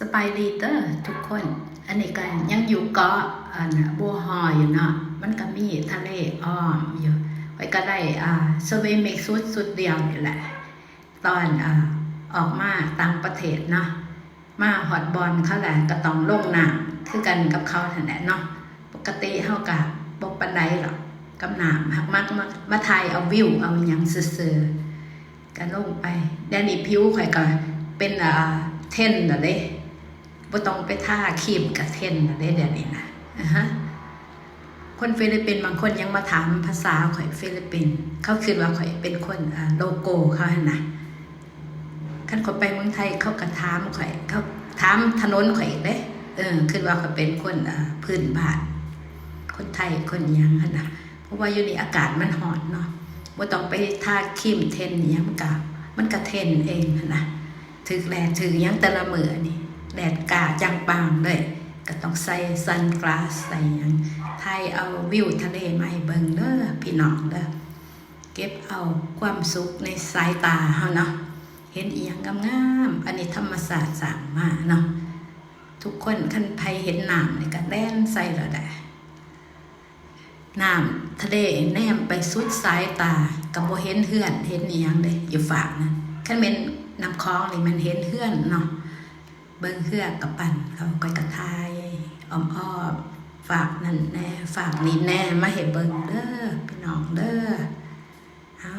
สบายดีเตอร์ทุกคน อันนี้ก็ยังอยู่เกาะบัวหอยอยู่เนาะมันก็มีทะเลอ้อมอยู่ไว้ก็ได้เซเวเมกสุดเดียวนี่แหละตอนออกมาต่างประเทศเนาะมาฮอตบอลเขาแหละก็ต้องลงน้ำคือกันกับเขาแท้ๆเนาะปกติเฮากับบ่ปานใดหรอกกับน้ำหักมักมาถ่ายเอาวิวเอาหยังซื่อๆก็ลงไปแดนนี่ผิวข่อยก็เป็นเทนน่ะเด้บ่ต้องไปทาครีมกับเทนน่ะเด้เดี๋ยวนี้นะคนฟิลิปปินส์บางคนยังมาถามภาษาข่อยฟิลิปปินส์เขาคิดว่าข่อยเป็นคนโลโก้เขาหั่นน่ะคันคนไปเมืองไทยเขาก็ถามข่อยเขาถามถนนข่อยอีกเด้คิดว่าข่อยเป็นคนพื้นบ้านคนไทยคนหยังหั่นน่ะเพราะว่าอยู่นี่อากาศมันร้อนเนาะบ่ต้องไปทาครีมเทนหยังมันก็เทนเองหั่นน่ะถึกแลถึกหยังแต่ละมื้อนี่แดดกาจังปางเลยก็ต้องใส่ซันกลาสใส่หยังถ่ายเอาวิวทะเลมาให้เบิ่งเด้อพี่น้องเด้อเก็บเอาความสุขในสายตาเฮาเนาะเห็นอีหยังงามๆอันนี้ธรรมศาสตร์สร้างมาเนาะทุกคนคันไผเห็นน้ำนี่ก็แล่นใส่แล้วได้น้ำทะเลแนมไปสุดสายตาก็บ่เห็นเฮือนเห็นอีหยังเด้อยู่ฝากนั้นคันแม่นน้ำคลองนี่มันเห็นเฮือนเนาะเบิ่งเฮือกกับปั่นเขาก้อยกระทายอ้อมๆฝากนั่นแน่ฝากนี่แน่มาให้เบิ่งเด้อพี่น้องเด้อเอา